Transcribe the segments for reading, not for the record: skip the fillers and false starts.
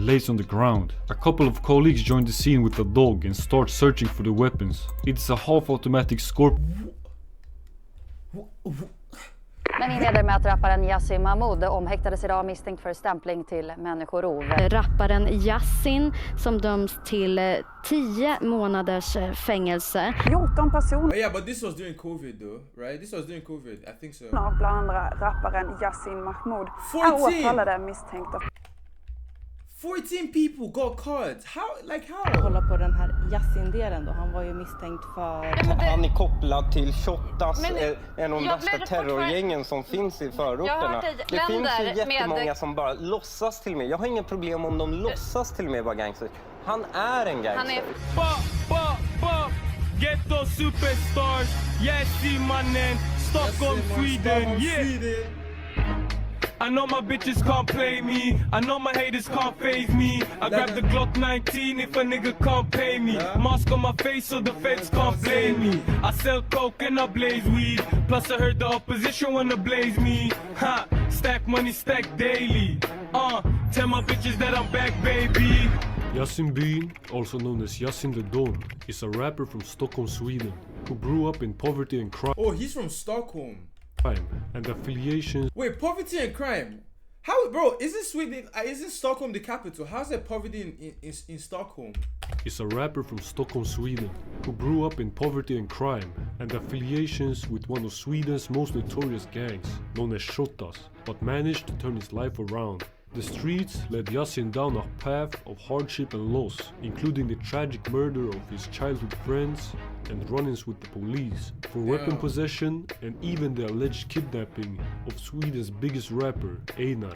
and lays on the ground. A couple of colleagues join the scene with a dog and start searching for the weapons. It's a half-automatic Scorpion. Men inleder med att rapparen Yasin Byn omhäktades idag misstänkt för stämpling till människorov. Rapparen Yasin som döms till 10 månaders fängelse. 14 personer. Oh yeah, but this was during COVID though, right? This was during COVID, I think so. Bland andra rapparen Yasin Byn 14! åtalade misstänkta. 14 people got caught. How? Kolla på den här Yasin-delen då. Han var ju misstänkt för... Han är kopplad till Shottas, en av de värsta terrorgängen som finns i förorterna. Det finns ju jättemånga som bara låtsas till mig. Jag har inga problem om de låtsas till mig vara gangster. Han är en gangster. Ghetto superstars, Yasin mannen, Stockholm, Sweden, yeah. I know my bitches can't play me. I know my haters can't faze me. I grab the Glock 19 if a nigga can't pay me. Mask on my face so the feds can't blame me. I sell coke and I blaze weed. Plus I heard the opposition wanna blaze me. Ha, stack money, stack daily. Tell my bitches that I'm back, baby. Yasin Byn, also known as Yasin the Don, is a rapper from Stockholm, Sweden, who grew up in poverty and crime. Oh, he's from Stockholm. And affiliations. Wait, poverty and crime? How, bro? Isn't Sweden? Isn't Stockholm the capital? How's there poverty in Stockholm? Is a rapper from Stockholm, Sweden, who grew up in poverty and crime and affiliations with one of Sweden's most notorious gangs, known as Shottas, but managed to turn his life around. The streets led Yasin down a path of hardship and loss, including the tragic murder of his childhood friends and run-ins with the police for weapon possession and even the alleged kidnapping of Sweden's biggest rapper, Einar.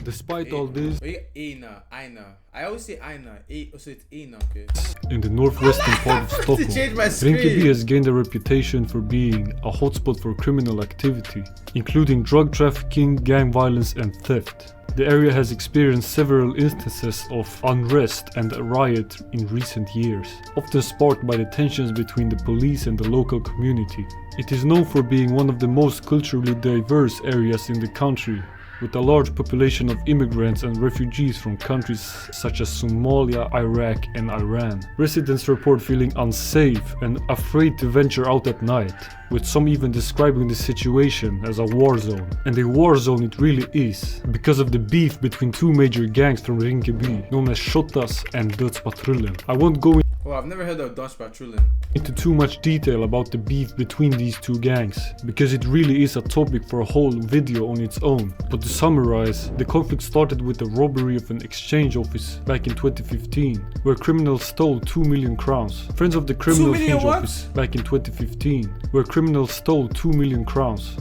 Despite all this, Einar. I always say Einar. So it's Einar, okay. In the northwestern part of Stockholm, Rinkeby has gained a reputation for being a hotspot for criminal activity, including drug trafficking, gang violence and theft. The area has experienced several instances of unrest and a riot in recent years, often sparked by the tensions between the police and the local community. It is known for being one of the most culturally diverse areas in the country, with a large population of immigrants and refugees from countries such as Somalia, Iraq and Iran. Residents report feeling unsafe and afraid to venture out at night, with some even describing the situation as a war zone. And a war zone it really is, because of the beef between two major gangs from Rinkeby, known as Shottas and Dödspatrullen. I won't go I've never heard of Dödspatrullen. into too much detail about the beef between these two gangs, because it really is a topic for a whole video on its own. But to summarize, the conflict started with the robbery of an exchange office back in 2015, where criminals stole 2 million crowns. Friends of the criminal exchange office back in 2015, where criminals stole 2 million crowns.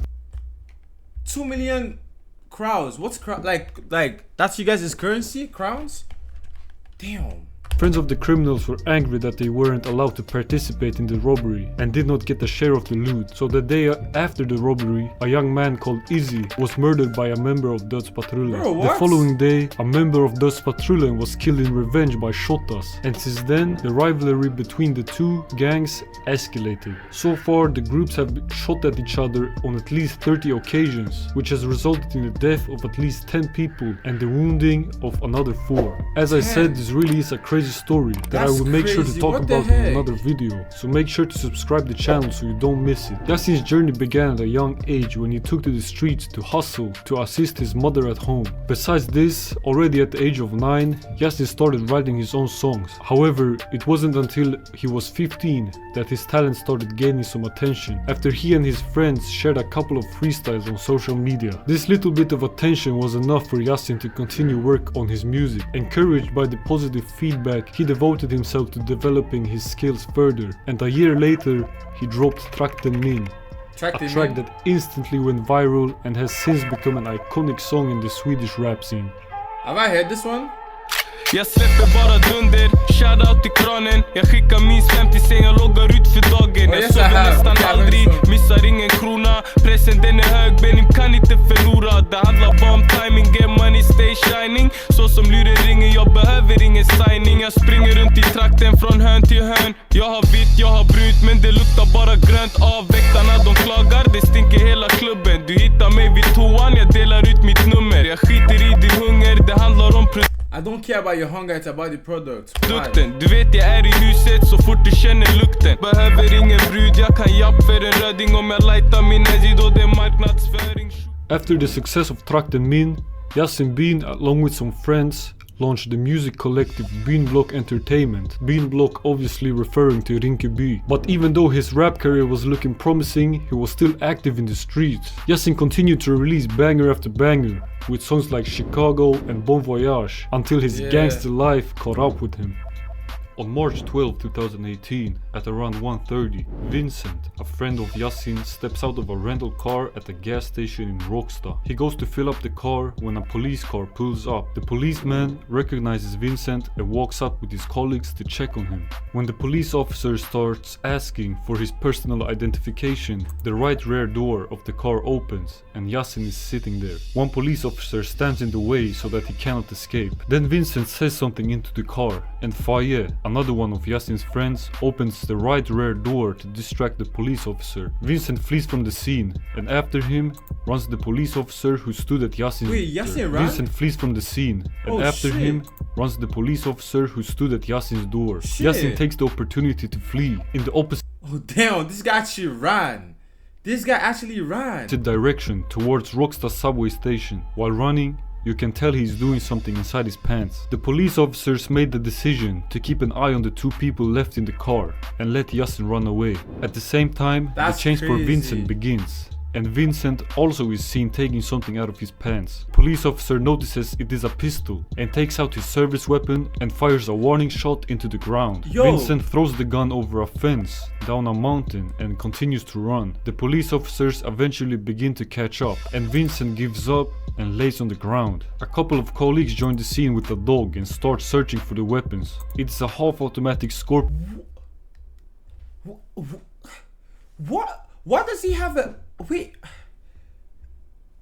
2 million crowns? What's like that's you guys' currency? Crowns? Damn. Friends of the criminals were angry that they weren't allowed to participate in the robbery and did not get a share of the loot. So the day after the robbery, a young man called Izzy was murdered by a member of Dödspatrullen. The following day, a member of Dödspatrullen was killed in revenge by Shottas, and since then, the rivalry between the two gangs escalated. So far, the groups have shot at each other on at least 30 occasions, which has resulted in the death of at least 10 people and the wounding of another 4. As I said, this really is a crazy story that I will make sure to talk about in another video, so make sure to subscribe to the channel so you don't miss it. Yasin's journey began at a young age when he took to the streets to hustle to assist his mother at home. Besides this, already at the age of 9, Yasin started writing his own songs. However, it wasn't until he was 15 that his talent started gaining some attention, after he and his friends shared a couple of freestyles on social media. This little bit of attention was enough for Yasin to continue work on his music. Encouraged by the positive feedback, he devoted himself to developing his skills further, and a year later he dropped Trakten Min, a track that instantly went viral and has since become an iconic song in the Swedish rap scene. Have I heard this one? Jag släpper bara dunder, shoutout till kranen. Jag skickar minst 50 sen, jag loggar ut för dagen. Jag sover nästan aldrig, missar ingen krona. Pressen den är hög, Benim kan inte förlora. Det handlar bara om timing, get money, stay shining. Så som luren ringer, jag behöver ingen signing. Jag springer runt i trakten från hörn till hörn. Jag har vitt, jag har brunt, men det luktar bara grönt. Av väktarna de klagar, det stinker hela klubben. Du hittar mig vid toan, jag delar ut mitt nummer. Jag skiter i din hunger, det handlar om I don't care about your hunger, it's about the product. Dukten, du vet jag är i huset så fort du känner lukten. Behöver ingen brud, jag kan japp för en röding om jag lightar min energi då det är marknadsföring. After the success of Trakten Min, Yasin Byn, along with some friends, launched the music collective Byn Block Entertainment. Byn Block obviously referring to Rinkeby. But even though his rap career was looking promising, he was still active in the streets. Yasin continued to release banger after banger, with songs like Chicago and Bon Voyage, until his gangster life caught up with him. On March 12, 2018, at around 1:30, Vincent, a friend of Yasin, steps out of a rental car at a gas station in Råcksta. He goes to fill up the car when a police car pulls up. The policeman recognizes Vincent and walks up with his colleagues to check on him. When the police officer starts asking for his personal identification, the right rear door of the car opens and Yasin is sitting there. One police officer stands in the way so that he cannot escape. Then Vincent says something into the car and Faye, another one of Yasin's friends, opens the right rear door to distract the police officer. Vincent flees from the scene, and after him runs the police officer who stood at Yasin's Wait, Yasin ran? Vincent flees from the scene, and after him runs the police officer who stood at Yasin's door. Shit. Yasin takes the opportunity to flee in the opposite Oh damn, this guy actually ran. This guy actually ran. direction towards Råcksta subway station. While running, you can tell he's doing something inside his pants. The police officers made the decision to keep an eye on the two people left in the car and let Yasin run away. At the same time, That's the chase for crazy. Vincent begins. And Vincent also is seen taking something out of his pants. Police officer notices it is a pistol and takes out his service weapon and fires a warning shot into the ground. Yo. Vincent throws the gun over a fence, down a mountain and continues to run. The police officers eventually begin to catch up and Vincent gives up and lays on the ground. A couple of colleagues join the scene with a dog and start searching for the weapons. It's a half-automatic Scorpion. What does he have a... Wait...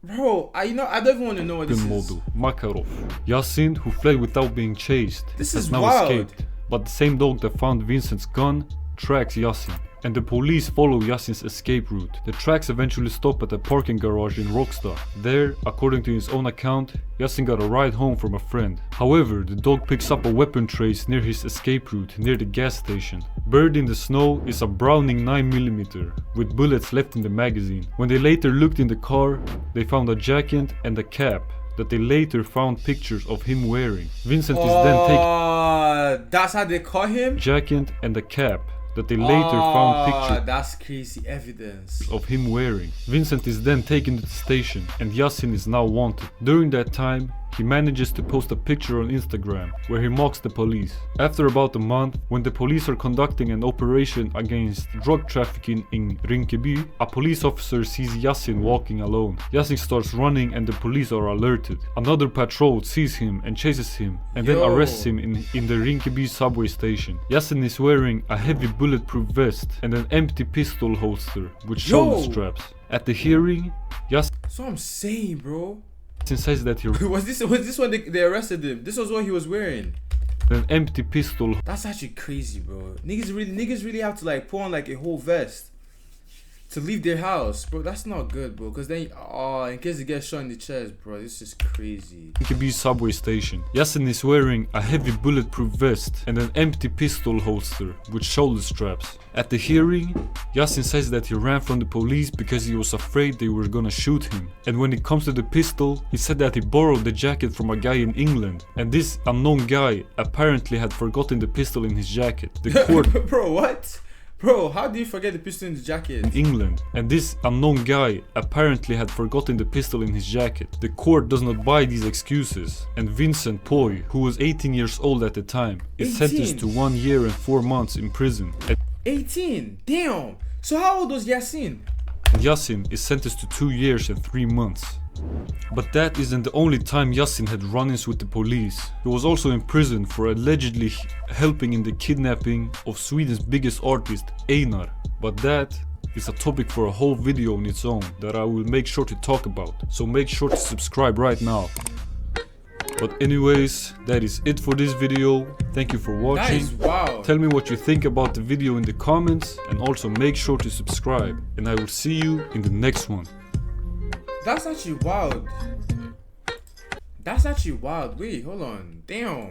Bro, I don't even want to know what this is. Model Makarov. Yasin, who fled without being chased, This has is now wild. escaped. But the same dog that found Vincent's gun tracks Yasin, and the police follow Yasin's escape route. The tracks eventually stop at a parking garage in Råcksta. There, according to his own account, Yasin got a ride home from a friend. However, the dog picks up a weapon trace near his escape route near the gas station. Buried in the snow is a Browning 9mm with bullets left in the magazine. When they later looked in the car, they found a jacket and a cap that they later found pictures of him wearing. Vincent is then taken. That's how they caught him? Jacket and a cap that they later found pictures That's crazy evidence. of him wearing. Vincent is then taken to the station and Yasin is now wanted. During that time, he manages to post a picture on Instagram where he mocks the police. After about a month, when the police are conducting an operation against drug trafficking in Rinkeby, a police officer sees Yasin walking alone. Yasin starts running and the police are alerted. Another patrol sees him and chases him and then arrests him in the Rinkeby subway station. Yasin is wearing a heavy bulletproof vest and an empty pistol holster with shoulder straps. At the hearing, Yasin That's what I'm saying, bro. says that he Was this when they arrested him? This was what he was wearing. an empty pistol. That's actually crazy, bro. Niggas really have to like put on like a whole vest to leave their house, bro. That's not good, bro. Cause then, in case they get shot in the chest, bro, this is crazy. Rinkeby subway station. Yasin is wearing a heavy bulletproof vest and an empty pistol holster with shoulder straps. At the hearing, Yasin says that he ran from the police because he was afraid they were gonna shoot him. And when it comes to the pistol, he said that he borrowed the jacket from a guy in England. And this unknown guy apparently had forgotten the pistol in his jacket. The court Bro, what? Bro, how do you forget the pistol in the jacket? in England, and this unknown guy apparently had forgotten the pistol in his jacket. The court does not buy these excuses, and Vincent Poy, who was 18 years old at the time, is 18? sentenced to 1 year and 4 months in prison. And 18. Damn. So how old was Yasin? Yasin is sentenced to 2 years and 3 months. But that isn't the only time Yasin had run-ins with the police. He was also in prison for allegedly helping in the kidnapping of Sweden's biggest artist, Einar. But that is a topic for a whole video on its own that I will make sure to talk about. So make sure to subscribe right now. But anyways, that is it for this video. Thank you for That watching. is wild. Tell me what you think about the video in the comments, and also make sure to subscribe. And I will see you in the next one. That's actually wild. That's actually wild. Wait, hold on. Damn.